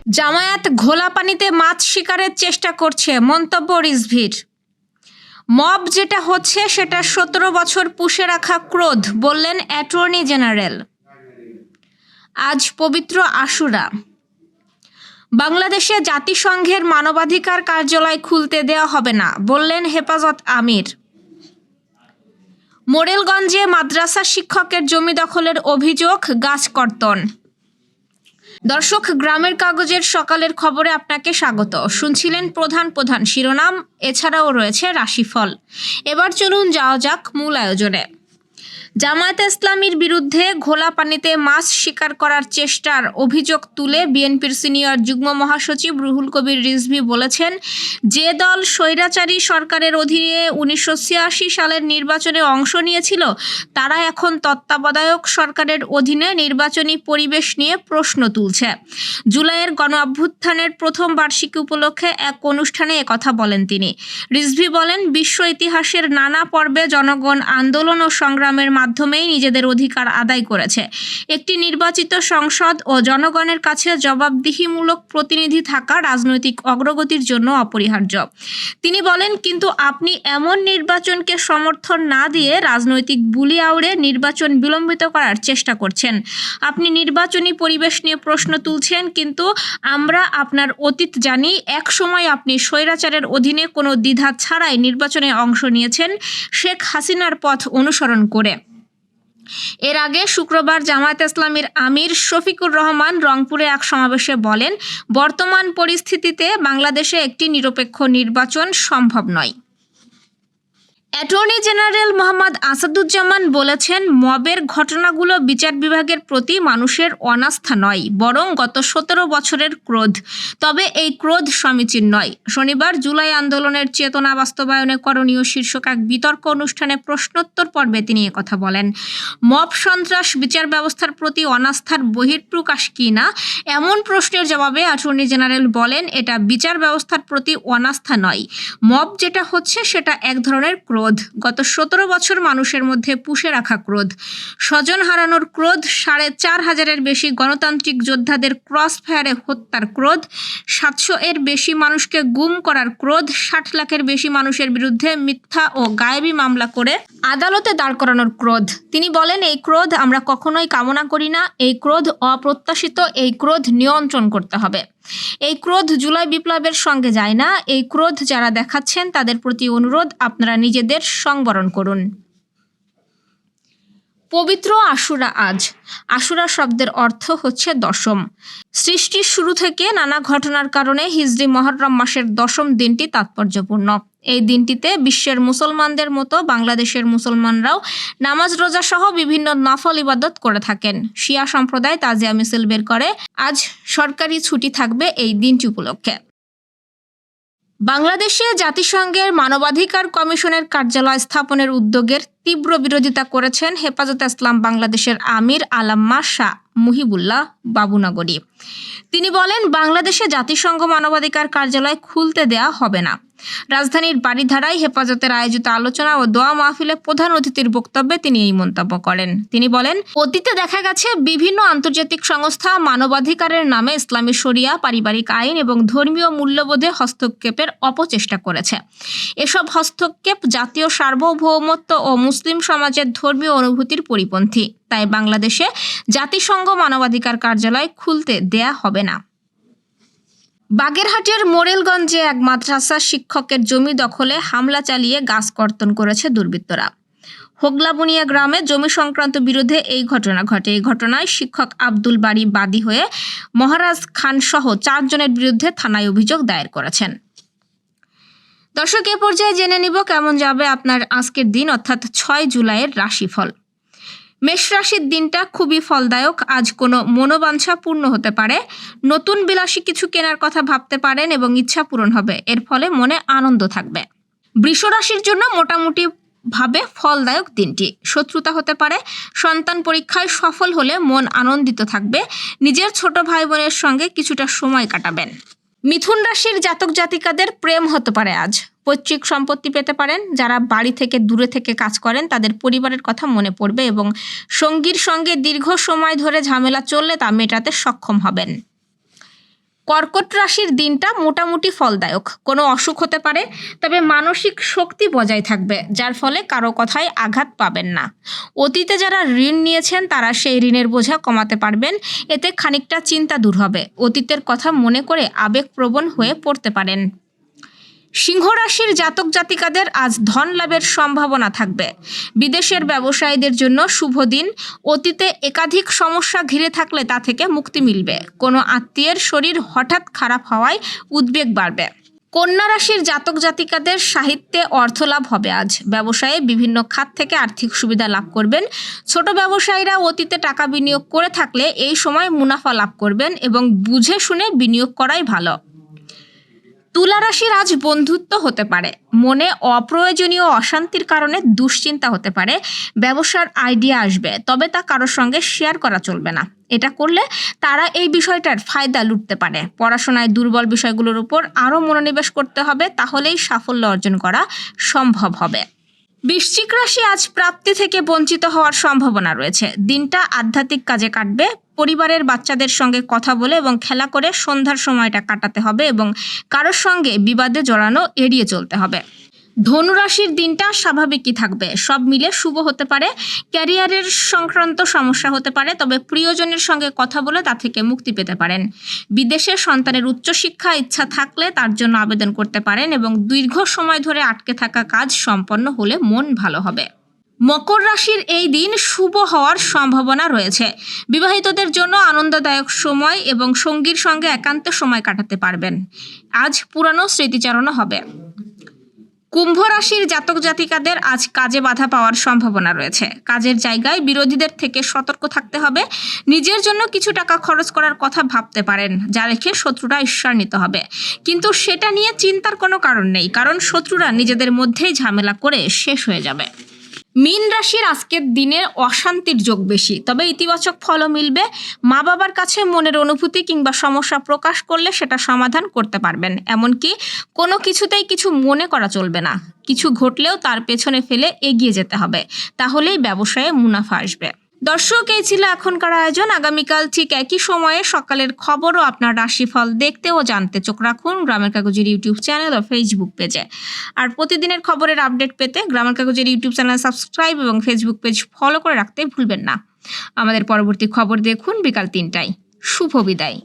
জামায়াত ঘোলা পানিতে মাছ শিকারের চেষ্টা করছে, মন্তব্য রিজভীর। মব যেটা হচ্ছে সেটা 17 বছর পুষে রাখা ক্রোধ, বললেন অ্যাটর্নি জেনারেল। আজ পবিত্র আশুরা। বাংলাদেশে জাতিসংঘের মানবাধিকার কার্যালয় খুলতে দেওয়া হবে না, বললেন হেফাজত আমির। মোরেলগঞ্জে মাদ্রাসা শিক্ষকের জমি দখলের অভিযোগ, গাছ কর্তন। দর্শক, গ্রামের কাগজের সকালের খবরে আপনাকে স্বাগত। শুনছিলেন প্রধান শিরোনাম, এছাড়াও রয়েছে রাশিফল। এবার চলুন যাওয়া যাক মূল আয়োজনে। জামায়াতে ইসলামীর বিরুদ্ধে ঘোলা পানিতে মাছ শিকার করার চেষ্টার অভিযোগ তুলে বিএনপির সিনিয়র যুগ্ম মহাসচিব রুহুল কবির রিজভী বলেছেন, যে দল স্বৈরাচারী সরকারের অধীনে 1986 সালের নির্বাচনে অংশ নিয়েছিল তারা এখন তত্ত্বাবধায়ক সরকারের অধীনে নির্বাচনী পরিবেশ নিয়ে প্রশ্ন তুলছে। জুলাইয়ের গণ অভ্যুত্থানের প্রথম বার্ষিকী উপলক্ষে এক অনুষ্ঠানে একথা বলেন তিনি। রিজভী বলেন, বিশ্ব ইতিহাসের নানা পর্বে জনগণ আন্দোলন ও সংগ্রামের মাধ্যমেই নিজেদের অধিকার আদায় করেছে। একটি নির্বাচিত সংসদ ও জনগণের কাছে জবাবদিহিমূলক প্রতিনিধি থাকা রাজনৈতিক অগ্রগতির জন্য অপরিহার্য। তিনি বলেন, কিন্তু আপনি এমন নির্বাচনকে সমর্থন না দিয়ে রাজনৈতিক বুলি আউড়ে নির্বাচন বিলম্বিত করার চেষ্টা করছেন। আপনি নির্বাচনী পরিবেশ নিয়ে প্রশ্ন তুলছেন, কিন্তু আমরা আপনার অতীত জানি। এক সময় আপনি স্বৈরাচারের অধীনে কোনো দ্বিধা ছাড়াই নির্বাচনে অংশ নিয়েছেন শেখ হাসিনার পথ অনুসরণ করে। এর আগে শুক্রবার জামায়াতে ইসলামীর আমির শফিকুর রহমান রংপুরে এক সমাবেশে বলেন, বর্তমান পরিস্থিতিতে বাংলাদেশে একটি নিরপেক্ষ নির্বাচন সম্ভব নয়। অ্যাটর্নি জেনারেল মোহাম্মদ আসাদুজ্জামান বলেছেন, মবের ঘটনাগুলো বিচার বিভাগের প্রতি মানুষের অনাস্থা নয়, বরং গত 17 বছরের ক্রোধ। তবে এই ক্রোধ সমীচীন নয়। শনিবার জুলাই আন্দোলনের চেতনা বাস্তবায়নে করণীয় শীর্ষক এক বিতর্ক অনুষ্ঠানে প্রশ্নোত্তর পর্বে তিনি একথা বলেন। মব সন্ত্রাস বিচার ব্যবস্থার প্রতি অনাস্থার বহিঃপ্রকাশ কি না এমন প্রশ্নের জবাবে অ্যাটর্নি জেনারেল বলেন, এটা বিচার ব্যবস্থার প্রতি অনাস্থা নয়। মব যেটা হচ্ছে সেটা এক ধরনের ক্রোধ। গত 17 বছর মানুষের মধ্যে পুষে রাখা ক্রোধ, স্বজন হারানোর ক্রোধ, 4500-এর বেশি গণতান্ত্রিক যোদ্ধাদের ক্রস ফায়ারে হত্যার ক্রোধ, 700-এর বেশি মানুষকে গুম করার ক্রোধ, 60 লাখের বেশি মানুষের বিরুদ্ধে মিথ্যা ও গায়েবী মামলা করে আদালতে দাঁড় করানোর ক্রোধ। তিনি বলেন, এই ক্রোধ আমরা কখনোই কামনা করি না। এই ক্রোধ অপ্রত্যাশিত। এই ক্রোধ নিয়ন্ত্রণ করতে হবে। এই ক্রোধ জুলাই বিপ্লবের সঙ্গে যায় না। এই ক্রোধ যারা দেখাচ্ছেন তাদের প্রতি অনুরোধ, আপনারা নিজেদের সংবরণ করুন। পবিত্র আশুরা আজ। আশুরা শব্দের অর্থ হচ্ছে দশম। সৃষ্টির শুরু থেকে নানা ঘটনার কারণে হিজরি মহররম মাসের দশম দিনটি তাৎপর্যপূর্ণ। এই দিনটিতে বিশ্বের মুসলমানদের মতো বাংলাদেশের মুসলমানরাও নামাজ রোজা সহ বিভিন্ন নফল ইবাদত করে থাকেন। শিয়া সম্প্রদায় তাজিয়া মিছিল বের করে। আজ সরকারি ছুটি থাকবে এই দিনটি উপলক্ষে। বাংলাদেশে জাতিসংঘের মানবাধিকার কমিশনের কার্যালয় স্থাপনের উদ্যোগের তীব্র বিরোধিতা করেছেন হেফাজতে ইসলাম বাংলাদেশের আমির আল্লামা শাহ মুহিবুল্লাহ বাবুনগরী। তিনি বলেন, বাংলাদেশে জাতিসংঘ মানবাধিকার কার্যালয় খুলতে দেয়া হবে না। রাজধানীর বারিধারায় হেফাজতের আয়োজিত আলোচনা ও দোয়া মাহফিলে প্রধান অতিথির বক্তব্যে তিনি এই মন্তব্য করেন। তিনি বলেন, অতীতে দেখা গেছে বিভিন্ন আন্তর্জাতিক সংস্থা মানবাধিকারের নামে ইসলামী শরিয়া, পারিবারিক আইন এবং ধর্মীয় মূল্যবোধে হস্তক্ষেপের অপচেষ্টা করেছে। এসব হস্তক্ষেপ জাতীয় সার্বভৌমত্ব ও মুসলিম সমাজের ধর্মীয় অনুভূতির পরিপন্থী। তাই বাংলাদেশে জাতিসংঘ মানবাধিকার কার্যালয় খুলতে দেয়া হবে না। বাগেরহাটের মোরেলগঞ্জে এক মাদ্রাসা শিক্ষকের জমি দখলে হামলা চালিয়ে গাছ কর্তন করেছে দুর্বৃত্তরা। হোগলাবুনিয়া গ্রামে জমি সংক্রান্ত বিরোধে এই ঘটনা ঘটে। এই ঘটনায় শিক্ষক আব্দুল বারী বাদী হয়ে মহারাজ খান সহ 4 জনের বিরুদ্ধে থানায় অভিযোগ দায়ের করেছেন। দর্শক, এ পর্যায়ে জেনে নিব কেমন যাবে আপনার আজকের দিন, অর্থাৎ 6 জুলাইয়ের রাশিফল। মেষ রাশির দিনটা খুবই ফলদায়ক। আজ কোনো মনোবাঞ্ছা পূর্ণ হতে পারে। নতুন বিলাসী কিছু কেনার কথা ভাবতে পারেন এবং ইচ্ছা পূরণ হবে। এর ফলে মনে আনন্দ থাকবে। বৃষ রাশির জন্য মোটামুটি ভাবে ফলদায়ক দিনটি। শত্রুতা হতে পারে। সন্তান পরীক্ষায় সফল হলে মন আনন্দিত থাকবে। নিজের ছোট ভাই বোনের সঙ্গে কিছুটা সময় কাটাবেন। মিথুন রাশির জাতক জাতিকাদের প্রেম হতে পারে আজ। পৈতৃক সম্পত্তি পেতে পারেন। যারা বাড়ি থেকে দূরে থেকে কাজ করেন তাদের পরিবারের কথা মনে পড়বে এবং সঙ্গীর সঙ্গে দীর্ঘ সময় ধরে ঝামেলা চললে তা মেটাতে সক্ষম হবেন। কর্কট রাশির দিনটা মোটামুটি ফলদায়ক। কোনো অসুখ হতে পারে, তবে মানসিক শক্তি বজায় থাকবে, যার ফলে কারো কথায় আঘাত পাবেন না। অতীতে যারা ঋণ নিয়েছেন তারা সেই ঋণের বোঝা কমাতে পারবেন, এতে খানিকটা চিন্তা দূর হবে। অতীতের কথা মনে করে আবেগপ্রবণ হয়ে পড়তে পারেন। সিংহ রাশির জাতক জাতিকাদের আজ ধন লাভের সম্ভাবনা থাকবে। বিদেশের ব্যবসায়ীদের জন্য শুভ দিন। অতীতে একাধিক সমস্যা ঘিরে থাকলে তা থেকে মুক্তি মিলবে। কোনো আত্মীয়ের শরীর হঠাৎ খারাপ হওয়ায় উদ্বেগ বাড়বে। কন্যা রাশির জাতক জাতিকাদের সাহিত্যে অর্থলাভ হবে আজ। ব্যবসায়ে বিভিন্ন খাত থেকে আর্থিক সুবিধা লাভ করবেন। ছোট ব্যবসায়ীরা অতীতে টাকা বিনিয়োগ করে থাকলে এই সময় মুনাফা লাভ করবেন এবং বুঝে শুনে বিনিয়োগ করাই ভালো। তুলা রাশির আজ বন্ধুত্ব হতে পারে। মনে অপ্রয়োজনীয় অশান্তির কারণে দুশ্চিন্তা হতে পারে। ব্যবসার আইডিয়া আসবে, তবে তা কারোর সঙ্গে শেয়ার করা চলবে না। এটা করলে তারা এই বিষয়টার ফায়দা লুটতে পারে। পড়াশোনায় দুর্বল বিষয়গুলোর উপর আরও মনোনিবেশ করতে হবে, তাহলেই সাফল্য অর্জন করা সম্ভব হবে। বৃশ্চিক রাশি আজ প্রাপ্তি থেকে বঞ্চিত হওয়ার সম্ভাবনা রয়েছে। দিনটা আধ্যাত্মিক কাজে কাটবে। পরিবারের বাচ্চাদের সঙ্গে কথা বলে এবং খেলা করে সন্ধ্যার সময়টা কাটাতে হবে এবং কারোর সঙ্গে বিবাদে জড়ানো এড়িয়ে চলতে হবে। ধনু রাশির দিনটা স্বাভাবিকই থাকবে, সব মিলে শুভ হতে পারে। ক্যারিয়ারের সংক্রান্ত সমস্যা হতে পারে, তবে প্রিয়জনের সঙ্গে কথা বলে তা থেকে মুক্তি পেতে পারেন। বিদেশে সন্তানের উচ্চশিক্ষা ইচ্ছা থাকলে তার জন্য আবেদন করতে পারেন এবং দীর্ঘ সময় ধরে আটকে থাকা কাজ সম্পন্ন হলে মন ভালো হবে। মকর রাশির এই দিন শুভ হওয়ার সম্ভাবনা রয়েছে। বিবাহিতদের জন্য আনন্দদায়ক সময় এবং সঙ্গীর সঙ্গে একান্ত সময় কাটাতে পারবেন। আজ পুরানো স্মৃতিচারণা হবে। কুম্ভ রাশির জাতক জাতিকাদের আজ কাজে বাধা পাওয়ার সম্ভাবনা রয়েছে। কাজের জায়গায় বিরোধীদের থেকে সতর্ক থাকতে হবে। নিজের জন্য কিছু টাকা খরচ করার কথা ভাবতে পারেন, যা রেখে শত্রুরা ঈর্ষান্বিত হবে। কিন্তু সেটা নিয়ে চিন্তার কোনো কারণ নেই, কারণ শত্রুরা নিজেদের মধ্যেই ঝামেলা করে শেষ হয়ে যাবে। মীন রাশির আজকের দিনে অশান্তির যোগ বেশি, তবে ইতিবাচক ফলও মিলবে। মা বাবার কাছে মনের অনুভূতি কিংবা সমস্যা প্রকাশ করলে সেটা সমাধান করতে পারবেন। এমনকি কোনো কিছুতেই কিছু মনে করা চলবে না। কিছু ঘটলেও তার পেছনে ফেলে এগিয়ে যেতে হবে, তাহলেই ব্যবসায়ে মুনাফা আসবে। দর্শক, এই ছিল এখনকার আয়োজন। আগামীকাল ঠিক একই সময়ে সকালের খবর ও আপনার রাশিফল দেখতে ও জানতে চোখ রাখুন গ্রামের কাগজের ইউটিউব চ্যানেল ও ফেসবুক পেজে। আর প্রতিদিনের খবরের আপডেট পেতে গ্রামের কাগজের ইউটিউব চ্যানেল সাবস্ক্রাইব এবং ফেসবুক পেজ ফলো করে রাখতে ভুলবেন না। আমাদের পরবর্তী খবর দেখুন বিকাল 3টায়। শুভ বিদায়।